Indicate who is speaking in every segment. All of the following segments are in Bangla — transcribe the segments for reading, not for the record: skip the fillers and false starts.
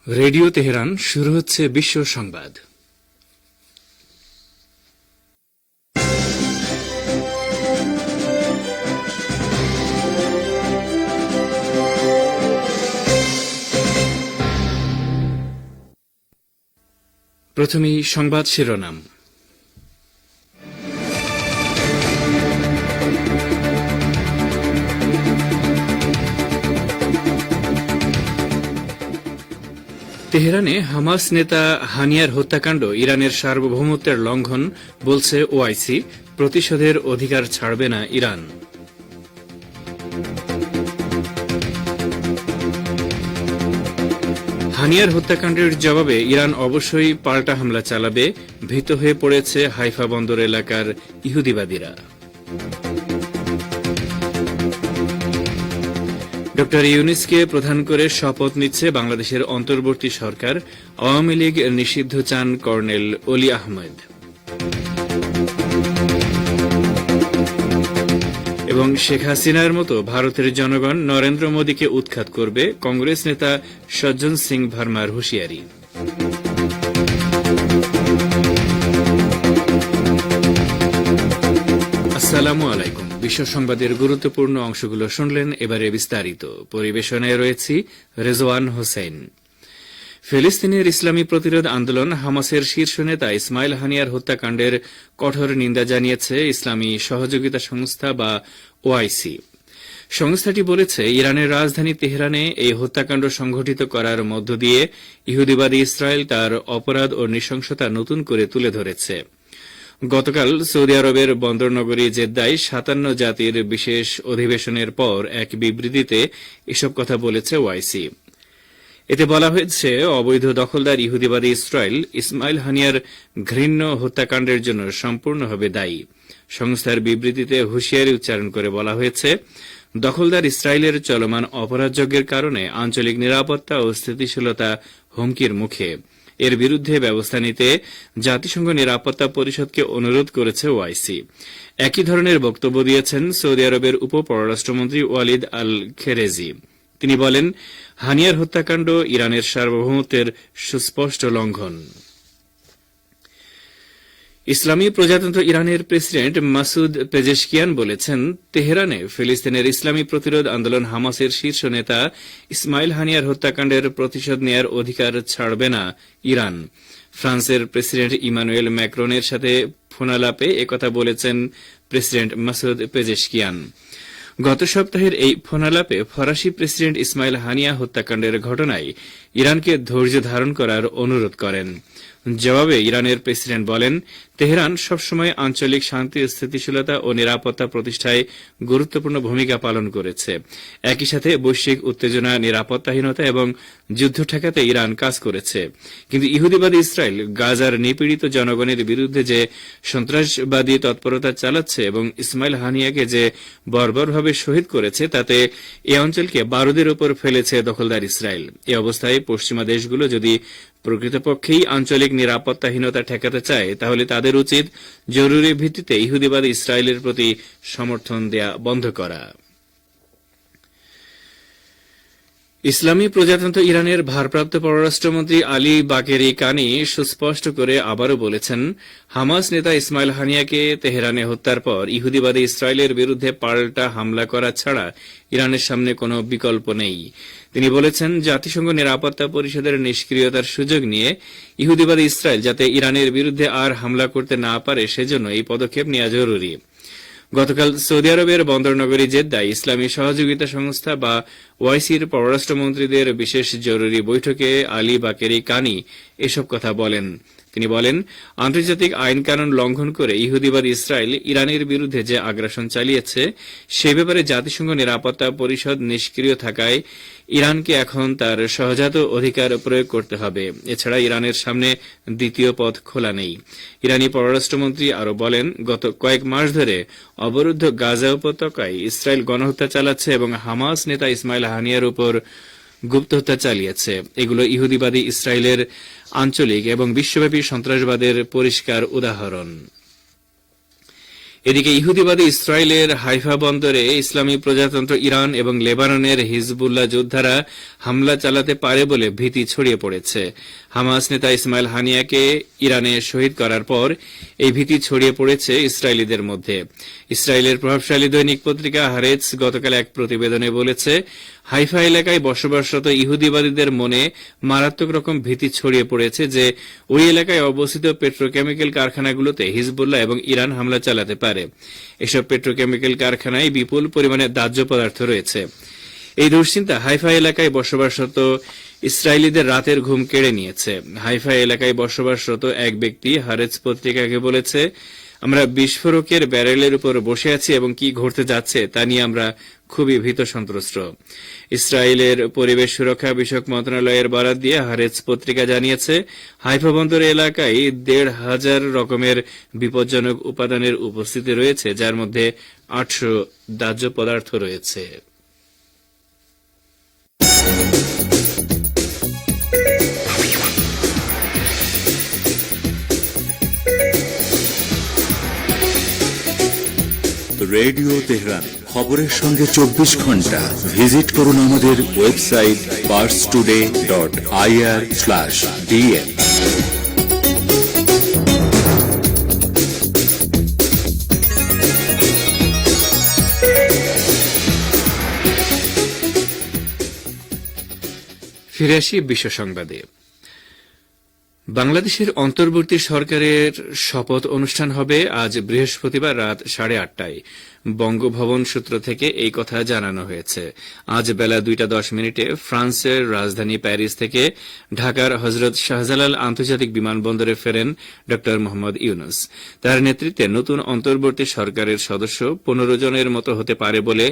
Speaker 1: রেডিও তেহরান শুরু হচ্ছে বিশ্ব সংবাদ। প্রথমেই সংবাদ শিরোনাম। তেহরানে হামাস নেতা হানিয়ার হত্যাকাণ্ড ইরানের সার্বভৌমত্বের লঙ্ঘন বলছে ওআইসি, প্রতিশোধের অধিকার ছাড়বে না ইরান। হানিয়ার হত্যাকাণ্ডের জবাবে ইরান অবশ্যই পাল্টা হামলা চালাবে, ভীত হয়ে পড়েছে হাইফা বন্দর এলাকার ইহুদিবাদীরা। ড ইউনূসকে প্রধান করে শপথ নিচ্ছে বাংলাদেশের অন্তর্বর্তী সরকার। আওয়ামী লীগ নিষিদ্ধ চান কর্নেল অলি আহমেদ। এবং শেখ হাসিনার মতো ভারতের জনগণ নরেন্দ্র মোদীকে উৎখাত করবে, কংগ্রেস নেতা সজ্জন সিং ভার্মার হুঁশিয়ারি। আসসালামু আলাইকুম। বিশ্ব সংবাদের গুরুত্বপূর্ণ অংশগুলো শুনলেন, এবারে বিস্তারিত। পরিবেশনায় রয়েছি রেজওয়ান হোসেন। ফিলিস্তিনের ইসলামী প্রতিরোধ আন্দোলন হামাসের শীর্ষ নেতা ইসমাইল হানিয়ার হত্যাকাণ্ডের কঠোর নিন্দা জানিয়েছে ইসলামী সহযোগিতা সংস্থা বা ওআইসি। সংস্থাটি বলেছে, ইরানের রাজধানী তেহরানে এই হত্যাকাণ্ড সংঘটিত করার মধ্য দিয়ে ইহুদিবাদী ইসরায়েল তার অপরাধ ও নৃশংসতা নতুন করে তুলে ধরেছে। গতকাল সৌদি আরবের বন্দরনগরী জেদ্দায় ৫৭ জাতির বিশেষ অধিবেশনের পর এক বিবৃতিতে এসব কথা বলেছে ওআইসি। এতে বলা হয়েছে, অবৈধ দখলদার ইহুদিবাদী ইসরায়েল ইসমাইল হানিয়ার ঘৃণ্য হত্যাকাণ্ডের জন্য সম্পূর্ণভাবে দায়ী। সংস্থার বিবৃতিতে হুঁশিয়ারি উচ্চারণ করে বলা হয়েছে, দখলদার ইসরায়েলের চলমান অপরাধযজ্ঞের কারণে আঞ্চলিক নিরাপত্তা ও স্থিতিশীলতা হুমকির মুখে। এর বিরুদ্ধে ব্যবস্থা নিতে জাতিসংঘ নিরাপত্তা পরিষদকে অনুরোধ করেছে ওআইসি। একই ধরনের বক্তব্য দিয়েছেন সৌদি আরবের উপ পররাষ্ট্রমন্ত্রী ওয়ালিদ আল খেরেজি। তিনি বলেন, হানিয়ার হত্যাকাণ্ড ইরানের সার্বভৌমত্বের সুস্পষ্ট লঙ্ঘন। ইসলামী প্রজাতন্ত্র ইরানের প্রেসিডেন্ট মাসুদ পেজেশকিয়ান বলেছেন, তেহরানে ফিলিস্তিনের ইসলামী প্রতিরোধ আন্দোলন হামাসের শীর্ষ নেতা ইসমাইল হানিয়ার হত্যাকাণ্ডের প্রতিশোধ নেয়ার অধিকার ছাড়বে না ইরান। ফ্রান্সের প্রেসিডেন্ট ইমানুয়েল ম্যাক্রনের সাথে ফোনালাপে একথা বলেছেন প্রেসিডেন্ট মাসুদ পেজেশকিয়ান। গত সপ্তাহের এই ফোনালাপে ফরাসি প্রেসিডেন্ট ইসমাইল হানিয়া হত্যাকাণ্ডের ঘটনায় ইরানকে ধৈর্য ধারণ করার অনুরোধ করেন। জবাবে ইরানের প্রেসিডেন্ট বলেন, তেহরান সবসময় আঞ্চলিক শান্তি, স্থিতিশীলতা ও নিরাপত্তা প্রতিষ্ঠায় গুরুত্বপূর্ণ ভূমিকা পালন করেছে। একই সাথে বৈশ্বিক উত্তেজনা, নিরাপত্তাহীনতা এবং যুদ্ধ ঠেকাতে ইরান কাজ করেছে। কিন্তু ইহুদিবাদী ইসরায়েল গাজার নিপীড়িত জনগণের বিরুদ্ধে যে সন্ত্রাসবাদী তৎপরতা চালাচ্ছে এবং ইসমাইল হানিয়াকে যে বর্বরভাবে শহীদ করেছে, তাতে এ অঞ্চলকে বারুদের উপর ফেলেছে দখলদার ইসরায়েল। এ অবস্থায় পশ্চিমা দেশগুলো যদি প্রকৃতপক্ষেই আঞ্চলিক নিরাপত্তাহীনতা ঠেকাতে চায়, তাহলে তাদের উচিত জরুরি ভিত্তিতে ইহুদিবাদী ইসরায়েলের প্রতি সমর্থন দেয়া বন্ধ করা। ইসলামী প্রজাতন্ত্র ইরানের ভারপ্রাপ্ত পররাষ্ট্রমন্ত্রী আলী বাকেরি কানি সুস্পষ্ট করে আবারও বলেছেন, হামাস নেতা ইসমাইল হানিয়াকে তেহরানে হত্যার পর ইহুদিবাদী ইসরায়েলের বিরুদ্ধে পাল্টা হামলা করা ছাড়া ইরানের সামনে কোনো বিকল্প নেই। তিনি বলেছেন, জাতিসংঘ নিরাপত্তা পরিষদের নিষ্ক্রিয়তার সুযোগ নিয়ে ইহুদিবাদী ইসরায়েল যাতে ইরানের বিরুদ্ধে আর হামলা করতে না পারে, সেজন্য এই পদক্ষেপ নেওয়া জরুরি। গতকাল সৌদি আরবের বন্দরনগরী জেদ্দায় ইসলামী সহযোগিতা সংস্থা বা ওআইসির পররাষ্ট্রমন্ত্রীদের বিশেষ জরুরি বৈঠকে আলী বাকেরি কানি এসব কথা বলেন। তিনি বলেন, আন্তর্জাতিক আইন কানুন লঙ্ঘন করে ইহুদিবাদী ইসরায়েল ইরানের বিরুদ্ধে যে আগ্রাসন চালিয়েছে, সে ব্যাপারে জাতিসংঘ নিরাপত্তা পরিষদ নিষ্ক্রিয় থাকায় ইরানকে এখন তার সহজাত অধিকার প্রয়োগ করতে হবে। এছাড়া ইরানের সামনে দ্বিতীয় পথ খোলা নেই। ইরানি পররাষ্ট্রমন্ত্রী আরও বলেন, গত কয়েক মাস ধরে অবরুদ্ধ গাজা উপত্যকায় ইসরায়েল গণহত্যা চালাচ্ছে এবং হামাস নেতা ইসমাইল হানিয়ার উপর গুপ্ত হত্যা চালিয়েছে। এগুলো ইহুদিবাদী ইসরায়েলের আঞ্চলিক এবং বিশ্বব্যাপী সন্ত্রাসবাদের পরিষ্কার উদাহরণ। এদিকে ইহুদিবাদী ইসরায়েলের হাইফা বন্দরে ইসলামী প্রজাতন্ত্র ইরান এবং লেবাননের হিজবুল্লাহ যোদ্ধারা হামলা চালাতে পারে বলে ভীতি ছড়িয়ে পড়েছে। হামাস নেতা ইসমাইল হানিয়াকে ইরানে শহীদ করার পর এই ভীতি ছড়িয়ে পড়েছে ইসরায়েলিদের মধ্যে। ইসরায়েলের প্রভাবশালী দৈনিক পত্রিকা হারেটস গতকাল এক প্রতিবেদনে বলেছে, হাইফা এলাকায় বসবাসরত ইহুদিবাদীদের মনে মারাত্মক রকম ভীতি ছড়িয়ে পড়েছে যে ওই এলাকায় অবস্থিত পেট্রোকেমিক্যাল কারখানাগুলোতে হিজবুল্লাহ এবং ইরান হামলা চালাতে পারে। এসব পেট্রোকেমিক্যাল কারখানায় বিপুল পরিমাণে দাহ্য পদার্থ রয়েছে। এই দুশ্চিন্তা হাইফা এলাকায় বসবাসরত ইসরায়েলিদের রাতের ঘুম কেড়ে নিয়েছে। হাইফা এলাকায় বসবাসরত এক ব্যক্তি হারেটস পত্রিকাকে বলেছে, আমরা বিস্ফোরকের ব্যারেলের উপর বসে আছি এবং কি ঘটতে যাচ্ছে তা নিয়ে আমরা খুবই ভীত সন্ত্রস্ত। ইসরায়েলের পরিবেশ সুরক্ষা বিষয়ক মন্ত্রণালয়ের বরাত দিয়ে হারেটস পত্রিকা জানিয়েছে, হাইফা বন্দর এলাকায় 1,500 রকমের বিপজ্জনক উপাদানের উপস্থিতি রয়েছে, যার মধ্যে 800 দাহ্য পদার্থ রয়েছে।
Speaker 2: রেডিও তেহরান, খবরের সঙ্গে 24 ঘন্টা। ভিজিট করুন আমাদের ওয়েবসাইট parstoday.ir/dn।
Speaker 1: ফিরে আসি বিশ্ব সংবাদে। বাংলাদেশের অন্তর্বর্তী সরকারের শপথ অনুষ্ঠান হবে আজ বৃহস্পতিবার রাত 8:30টায়। বঙ্গভবন সূত্র থেকে এই কথা জানানো হয়েছে। আজ বেলা 2:10 ফ্রান্সের রাজধানী প্যারিস থেকে ঢাকার হজরত শাহজালাল আন্তর্জাতিক বিমানবন্দরে ফেরেন ড মোহাম্মদ ইউনূস। তার নেতৃত্বে নতুন অন্তর্বর্তী সরকারের সদস্য 15 জনের মতো হতে পারে বলে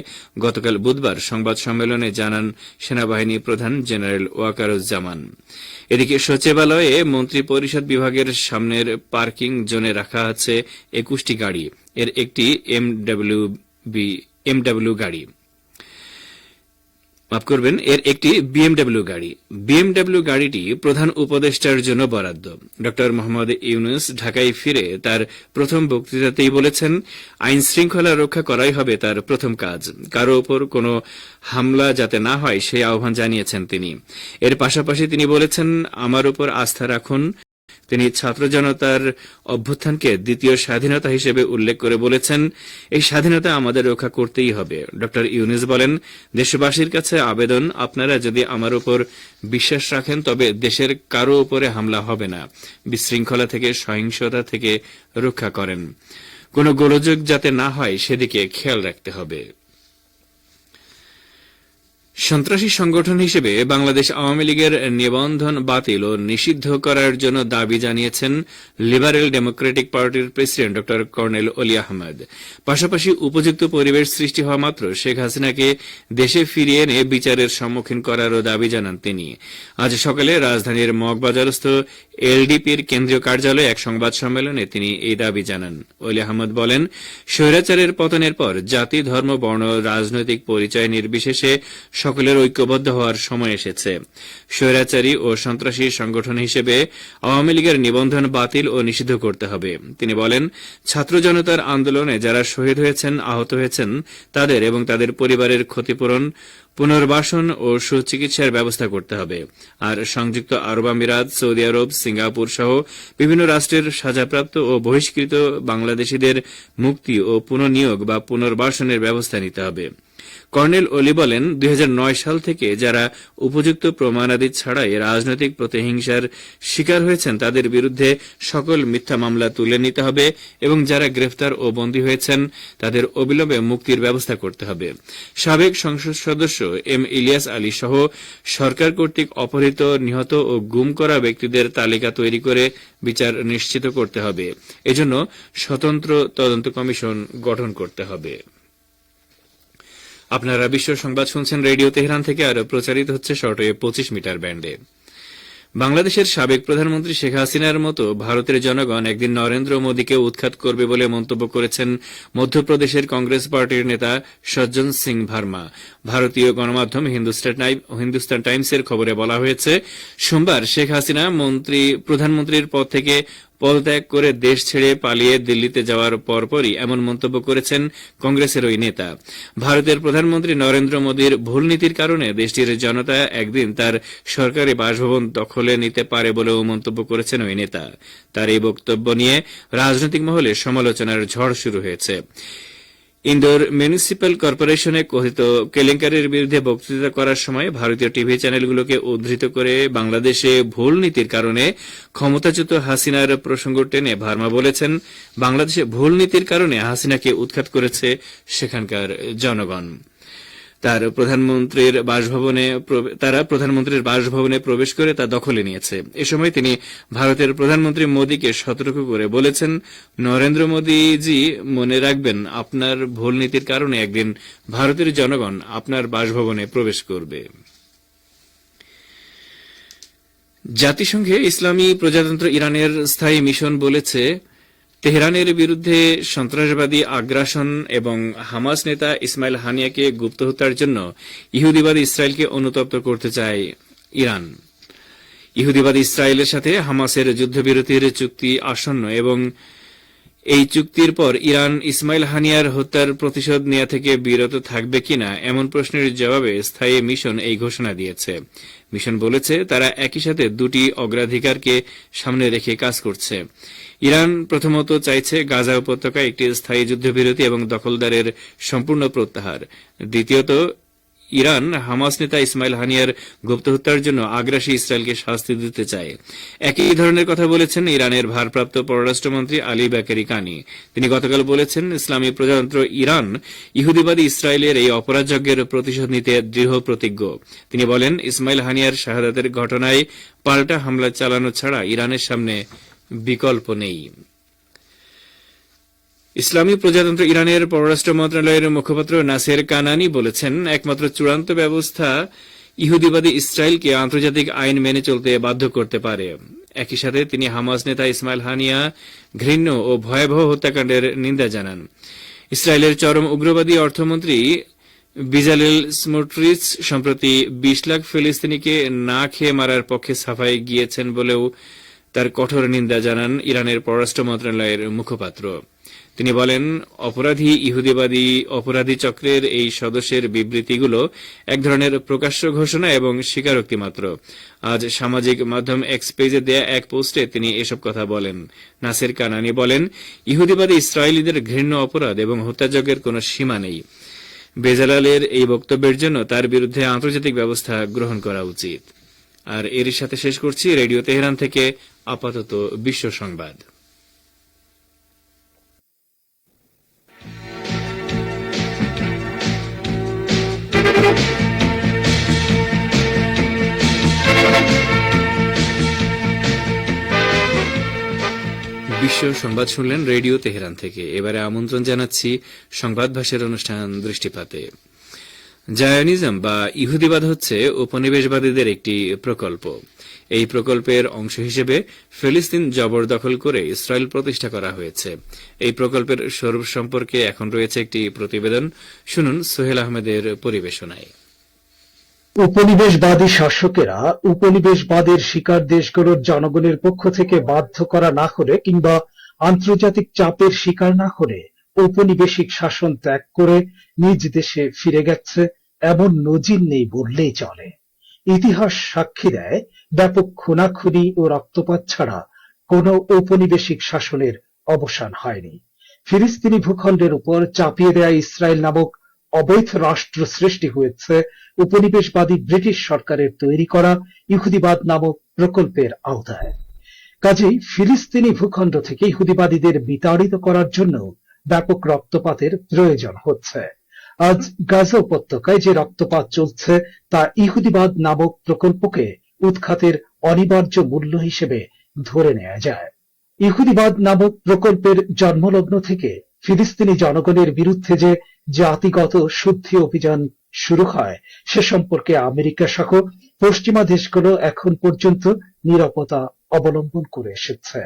Speaker 1: গতকাল বুধবার সংবাদ সম্মেলনে জানান সেনাবাহিনী প্রধান জেনারেল ওয়াকারুজ্জামান। এদিকে সচিবালয়ে মন্ত্রী পরিষদ বিভাগের সামনের পার্কিং জোনে রাখা আছে 21টি গাড়ি। এর একটি এমডব্লিউ গাড়ি। এর একটি বিএমডব্লিউ গাড়ি। বিএমডব্লিউ গাড়িটি প্রধান উপদেষ্টার জন্য বরাদ্দ। ড মোহাম্মদ ইউনূস ঢাকায় ফিরে তার প্রথম বক্তৃতাতেই বলেছেন, আইন শৃঙ্খলা রক্ষা করাই হবে তার প্রথম কাজ। কারো ওপর কোনো হামলা যাতে না হয় সেই আহ্বান জানিয়েছেন তিনি। এর পাশাপাশি তিনি বলেছেন, আমার উপর আস্থা রাখুন। তিনি ছাত্র জনতার অভ্যুত্থানকে দ্বিতীয় স্বাধীনতা হিসেবে উল্লেখ করে বলেছেন, এই স্বাধীনতা আমাদের রক্ষা করতেই হবে। ড ইউনূস বলেন, দেশবাসীর কাছে আবেদন, আপনারা যদি আমার উপর বিশ্বাস রাখেন তবে দেশের কারো উপরে হামলা হবে না। বিশৃঙ্খলা থেকে, সহিংসতা থেকে রক্ষা করেন। কোনো গোলযোগ যাতে না হয় সেদিকে খেয়াল রাখতে হবে। সন্ত্রাসী সংগঠন হিসেবে বাংলাদেশ আওয়ামী লীগের নিবন্ধন বাতিল ও নিষিদ্ধ করার জন্য দাবি জানিয়েছেন লিবারেল ডেমোক্রেটিক পার্টির প্রেসিডেন্ট ড কর্নেল অলি আহমেদ। পাশাপাশি উপযুক্ত পরিবেশ সৃষ্টি হওয়া মাত্র শেখ হাসিনাকে দেশে ফিরিয়ে এনে বিচারের সম্মুখীন করারও দাবি জানান তিনি। আজ সকালে রাজধানীর মগবাজারস্থ এলডিপির কেন্দ্রীয় কার্যালয়ে এক সংবাদ সম্মেলনে তিনি এই দাবি জানান। অলি আহমেদ বলেন, স্বৈরাচারের পতনের পর জাতি, ধর্ম, বর্ণ, রাজনৈতিক পরিচয় নির্বিশেষে সকলের ঐক্যবদ্ধ হওয়ার সময় এসেছে। স্বৈরাচারী ও সন্ত্রাসী সংগঠন হিসেবে আওয়ামী লীগের নিবন্ধন বাতিল ও নিষিদ্ধ করতে হবে। তিনি বলেন, ছাত্র জনতার আন্দোলনে যারা শহীদ হয়েছেন, আহত হয়েছেন, তাদের এবং তাদের পরিবারের ক্ষতিপূরণ, পুনর্বাসন ও সুচিকিৎসার ব্যবস্থা করতে হবে। আর সংযুক্ত আরব আমিরাত, সৌদি আরব, সিঙ্গাপুর সহ বিভিন্ন রাষ্ট্রের সাজাপ্রাপ্ত ও বহিষ্কৃত বাংলাদেশিদের মুক্তি ও পুনঃনিয়োগ বা পুনর্বাসনের ব্যবস্থা নিতে হবে। কর্নেল অলি বলেন, 2009 সাল থেকে যারা উপযুক্ত প্রমাণাদি ছাড়াই রাজনৈতিক প্রতিহিংসার শিকার হয়েছেন তাদের বিরুদ্ধে সকল মিথ্যা মামলা তুলে নিতে হবে এবং যারা গ্রেফতার ও বন্দী হয়েছেন তাদের অবিলম্বে মুক্তির ব্যবস্থা করতে হবে। সাবেক সংসদ সদস্য এম ইলিয়াস আলী সহ সরকার কর্তৃক অপহৃত, নিহত ও গুম করা ব্যক্তিদের তালিকা তৈরি করে বিচার নিশ্চিত করতে হবে। এজন্য স্বতন্ত্র তদন্ত কমিশন গঠন করতে হবে। আপনারা বিশ্ব সংবাদ শুনছেন রেডিও তেহরান থেকে, আর প্রচারিত হচ্ছে শর্টওয়েভ 25 মিটার ব্যান্ডে। বাংলাদেশের সাবেক প্রধানমন্ত্রী শেখ হাসিনার মতো ভারতের জনগণ একদিন নরেন্দ্র মোদীকে উৎখাত করবে বলে মন্তব্য করেছেন মধ্যপ্রদেশের কংগ্রেস পার্টির নেতা সজ্জন সিং ভার্মা। ভারতীয় গণমাধ্যম হিন্দুস্তান টাইমসের খবরে বলা হয়েছে, সোমবার শেখ হাসিনা প্রধানমন্ত্রীর পদ থেকে পদত্যাগ করে দেশ ছেড়ে পালিয়ে দিল্লিতে যাওয়ার পরপরই এমন মন্তব্য করেছেন কংগ্রেসের ওই নেতা। ভারতের প্রধানমন্ত্রী নরেন্দ্র মোদীর ভুল নীতির কারণে দেশটির জনতা একদিন তার সরকারি বাসভবন দখলে নিতে পারে বলেও মন্তব্য করেছেন ওই নেতা। তার এই বক্তব্য নিয়ে রাজনৈতিক মহলে সমালোচনার ঝড় শুরু হয়েছে। ইন্দোর মিউনিসিপ্যাল কর্পোরেশনে কথিত কেলেঙ্কারির বিরুদ্ধে বক্তৃতা করার সময় ভারতীয় টিভি চ্যানেলগুলোকে উদ্ধৃত করে বাংলাদেশে ভুল নীতির কারণে ক্ষমতাচ্যুত হাসিনার প্রসঙ্গ টেনে ভার্মা বলেছেন, বাংলাদেশে ভুল নীতির কারণে হাসিনাকে উৎখাত করেছে সেখানকার জনগণ। তারা প্রধানমন্ত্রীর বাসভবনে প্রবেশ করে তা দখলে নিয়েছে। এ সময় তিনি ভারতের প্রধানমন্ত্রী মোদীকে সতর্ক করে বলেছেন, নরেন্দ্র মোদীজি মনে রাখবেন, আপনার ভুল নীতির কারণে একদিন ভারতের জনগণ আপনার বাসভবনে প্রবেশ করবে। জাতিসংঘে ইসলামী প্রজাতন্ত্র ইরানের স্থায়ী মিশন বলেছে, তেহরানের বিরুদ্ধে সন্ত্রাসবাদী আগ্রাসন এবং হামাস নেতা ইসমাইল হানিয়াকে গুপ্ত হত্যার জন্য ইহুদিবাদী ইসরায়েলকে অনুতপ্ত করতে চায় ইরান। ইহুদিবাদী ইসরায়েলের সাথে হামাসের যুদ্ধবিরতির চুক্তি আসন্ন এবং এই চুক্তির পর ইরান ইসমাইল হানিয়ার হত্যার প্রতিশোধ নেওয়া থেকে বিরত থাকবে কিনা এমন প্রশ্নের জবাবে স্থায়ী মিশন এই ঘোষণা দিয়েছে। মিশন বলেছে, তারা একই সাথে দুটি অগ্রাধিকারকে সামনে রেখে কাজ করছে। ইরান প্রথমত চাইছে গাজা উপত্যকায় একটি স্থায়ী যুদ্ধবিরতি এবং দখলদারের সম্পূর্ণ প্রত্যাহার। দ্বিতীয়ত, ইরান হামাস নেতা ইসমাইল হানিয়ার গুপ্ত হত্যার জন্য আগ্রাসী ইসরায়েলকে শাস্তি দিতে চায়। একই ধরনের কথা বলেছেন ইরানের ভারপ্রাপ্ত পররাষ্ট্রমন্ত্রী আলী বাকেরি কানি। তিনি গতকাল বলেছেন, ইসলামী প্রজাতন্ত্র ইরান ইহুদিবাদী ইসরায়েলের এই অপরাধযজ্ঞের প্রতিশোধ নিতে দৃঢ় প্রতিজ্ঞ। তিনি বলেন, ইসমাইল হানিয়ার শাহাদাতের ঘটনায় পাল্টা হামলা চালানো ছাড়া ইরানের সামনে বিকল্প নেই। ইসলামী প্রজাতন্ত্র ইরানের পররাষ্ট্র মন্ত্রণালয়ের মুখপাত্র নাসের কানানি বলেছেন, একমাত্র চূড়ান্ত ব্যবস্থা ইহুদিবাদী ইসরায়েলকে আন্তর্জাতিক আইন মেনে চলতে বাধ্য করতে পারে। একই সাথে তিনি হামাস নেতা ইসমাইল হানিয়া ঘৃণ্য ও ভয়াবহ হত্যাকাণ্ডের নিন্দা জানান। ইসরায়েলের চরম উগ্রবাদী অর্থমন্ত্রী বিজালেল স্মোট্রিচ সম্প্রতি 20 লাখ ফিলিস্তিনিকে না খেয়ে মারার পক্ষে সাফাই গিয়েছেন বলেও তার কঠোর নিন্দা জানান ইরানের পররাষ্ট্র মন্ত্রণালয়ের মুখপাত্র। তিনি বলেন, ইহুদিবাদী অপরাধী চক্রের এই সদস্যের বিবৃতিগুলো এক ধরনের প্রকাশ্য ঘোষণা এবং স্বীকারোক্তি মাত্র। আজ সামাজিক মাধ্যম এক্স পেজে দেয়া এক পোস্টে তিনি এসব কথা বলেন। নাসের কানানি বলেন, ইহুদিবাদী ইসরায়েলিদের ঘৃণ্য অপরাধ এবং হত্যাযজ্ঞের কোনো সীমা নেই। বেজালালের এই বক্তব্যের জন্য তার বিরুদ্ধে আন্তর্জাতিক ব্যবস্থা গ্রহণ করা উচিত। আর এর সাথে শেষ করছি রেডিও তেহরান থেকে আপাতত বিশ্ব সংবাদ। বিশ্ব সংবাদ শুনলেন রেডিও তেহরান থেকে। এবারে আমন্ত্রণ জানাচ্ছি সংবাদ ভাষার অনুষ্ঠান দৃষ্টিপাতে। জায়নিজম বা ইহুদিবাদ হচ্ছে উপনিবেশবাদীদের একটি প্রকল্প। এই প্রকল্পের অংশ হিসেবে ফিলিস্তিন জবরদখল করে ইসরায়েল প্রতিষ্ঠা করা হয়েছে। এই প্রকল্পের স্বরূপ সম্পর্কে এখন রয়েছে একটি প্রতিবেদন। শুনুন সোহেল আহমেদের পরিবেশনায়।
Speaker 3: উপনিবেশবাদী শাসকেরা উপনিবেশবাদের শিকার দেশগুলোর জনগণের পক্ষ থেকে বাধ্য করা না হলে কিংবা আন্তর্জাতিক চাপের শিকার না হলে ঔপনিবেশিক শাসন ত্যাগ করে নিজ দেশে ফিরে গেছে এমন নজির নেই বললেই চলে। ইতিহাস সাক্ষী দেয়, ব্যাপক খুনাখুনি ও রক্তপাত ছাড়া কোনো ঔপনিবেশিক শাসনের অবসান হয়নি। ফিলিস্তিনি ভূখণ্ডের উপর চাপিয়ে দেয়া ইসরায়েল নামক অবৈধ রাষ্ট্র সৃষ্টি হয়েছে উপনিবেশবাদী ব্রিটিশ সরকারের তৈরি করা ইহুদিবাদ নামক প্রকল্পের আওতায়। কাজেই ফিলিস্তিনি ভূখণ্ড থেকে ইহুদিবাদীদের বিতাড়িত করার জন্য ব্যাপক রক্তপাতের প্রয়োজন হচ্ছে। আজ গাজা উপত্যকায় যে রক্তপাত চলছে তা ইহুদিবাদ নামক প্রকল্পকে উৎখাতের অনিবার্য মূল্য হিসেবে ধরে নেওয়া যায়। ইহুদিবাদ নামক প্রকল্পের জন্মলগ্ন থেকে ফিলিস্তিনি জনগণের বিরুদ্ধে যে জাতিগত শুদ্ধি অভিযান শুরু হয় সে সম্পর্কে আমেরিকা সহ পশ্চিমা দেশগুলো এখন পর্যন্ত নীরবতা অবলম্বন করে এসেছে।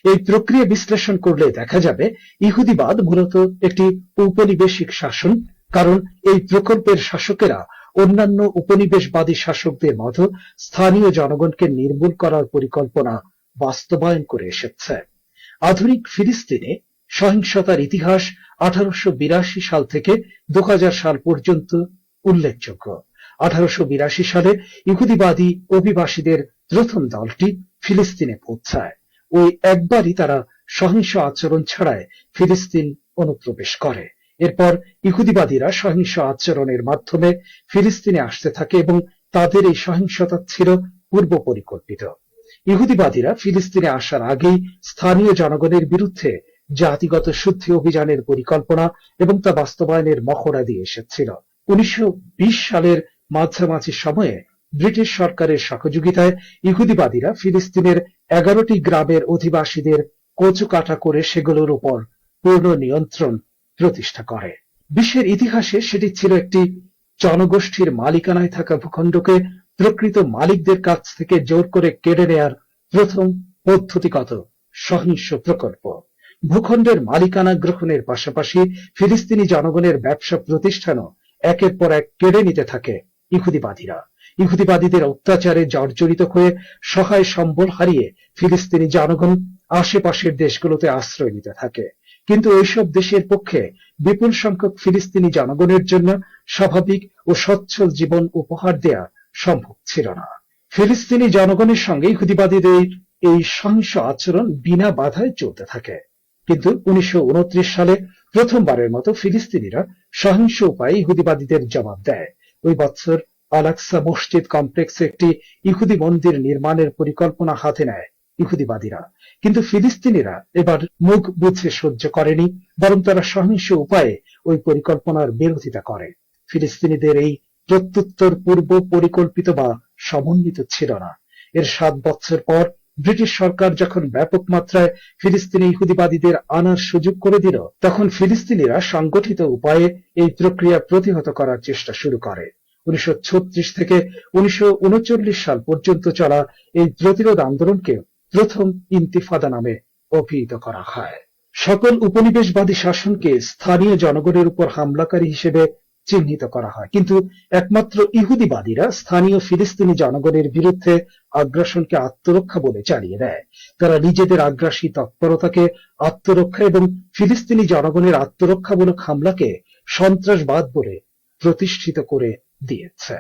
Speaker 3: এই প্রক্রিয়া বিশ্লেষণ করলে দেখা যাবে ইহুদিবাদ মূলত একটি ঔপনিবেশিক শাসন, কারণ এই প্রকল্পের শাসকেরা অন্যান্য উপনিবেশবাদী শাসকদের মতো স্থানীয় জনগণকে নির্মূল করার পরিকল্পনা বাস্তবায়ন করে এসেছে। আধুনিক ফিলিস্তিনে সহিংসতার ইতিহাস 1882 সাল থেকে 2000 সাল পর্যন্ত উল্লেখযোগ্য। 1882 সালে ইহুদিবাদী অভিবাসীদের প্রথম দলটি ফিলিস্তিনে পৌঁছায়। ওই একবারই তারা সহিংস আচরণ ছাড়ায় ফিলিস্তিন অনুপ্রবেশ করে। এরপর ইহুদিবাদীরা সহিংস আচরণের মাধ্যমে ফিলিস্তিনে আসতে থাকে এবং তাদের এই সহিংসতা ছিল পূর্ব পরিকল্পিত। ইহুদিবাদীরা ফিলিস্তিনে আসার আগেই স্থানীয় জনগণের বিরুদ্ধে জাতিগত শুদ্ধি অভিযানের পরিকল্পনা এবং তা বাস্তবায়নের মহড়া দিয়ে এসেছিল। 1920 সালের মাঝামাঝি সময়ে ব্রিটিশ সরকারের সহযোগিতায় ইহুদিবাদীরা ফিলিস্তিনের 11টি গ্রামের অধিবাসীদের কচুকাটা করে সেগুলোর উপর পূর্ণ নিয়ন্ত্রণ প্রতিষ্ঠা করে। বিশ্বের ইতিহাসে সেটি ছিল একটি জনগোষ্ঠীর মালিকানায় থাকা ভূখণ্ডকে প্রকৃত মালিকদের কাছ থেকে জোর করে কেড়ে নেয়ার প্রথম পদ্ধতিগত সহিংস প্রকল্প। ভূখণ্ডের মালিকানা গ্রহণের পাশাপাশি ফিলিস্তিনি জনগণের ব্যবসা প্রতিষ্ঠানও একের পর এক কেড়ে নিতে থাকে ইহুদিবাদীরা। ইহুদিবাদীদের অত্যাচারে জর্জরিত হয়ে সহায় সম্বল হারিয়ে ফিলিস্তিনি জনগণ আশেপাশের দেশগুলোতে আশ্রয় নিতে থাকে। কিন্তু ওইসব দেশের পক্ষে বিপুল সংখ্যক ফিলিস্তিনি জনগণের জন্য স্বাভাবিক ও সচ্ছল জীবন উপহার দেয়া সম্ভব ছিল না। ফিলিস্তিনি জনগণের সঙ্গে ইহুদিবাদীদের এই সহিংস আচরণ বিনা বাধায় চলতে থাকে। কিন্তু 1929 সালে প্রথমবারের মতো ফিলিস্তিনিরা সহিংস উপায়ে ইহুদিবাদীদের জবাব দেয়। ওই বছর আল-আকসা মসজিদ কমপ্লেক্সে একটি ইহুদি মন্দির নির্মাণের পরিকল্পনা হাতে নেয় ইহুদিবাদীরা। কিন্তু ফিলিস্তিনিরা এবার মুখ বুঝে সহ্য করেনি, বরং তারা সহিংস উপায়ে ওই পরিকল্পনার বিরোধিতা করে। ফিলিস্তিনিদের এই প্রত্যুত্তর পূর্ব পরিকল্পিত বা সমন্বিত ছিল না। এর 7 বছর পর ব্রিটিশ সরকার যখন ব্যাপক মাত্রায় ফিলিস্তিনি ইহুদিবাদীদের আনার সুযোগ করে দিল, তখন ফিলিস্তিনিরা সংগঠিত উপায়ে এই প্রক্রিয়া প্রতিহত করার চেষ্টা শুরু করে। 1936 থেকে 1939 সাল পর্যন্ত চলা এই প্রতিরোধ আন্দোলনকে প্রথম ইন্তিফাদা নামে অভিহিত করা হয়। সকল উপনিবেশবাদী শাসনকে স্থানীয় জনগণের উপর হামলাকারী হিসেবে চিহ্নিত করা হয়, কিন্তু একমাত্র ইহুদিবাদীরা স্থানীয় ফিলিস্তিনি জনগণের বিরুদ্ধে আগ্রাসনকে আত্মরক্ষা বলে চালিয়ে দেয়। তারা নিজেদের আগ্রাসী তৎপরতাকে আত্মরক্ষা এবং ফিলিস্তিনি জনগণের আত্মরক্ষামূলক হামলাকে সন্ত্রাসবাদ বলে প্রতিষ্ঠিত করে দিয়েছে।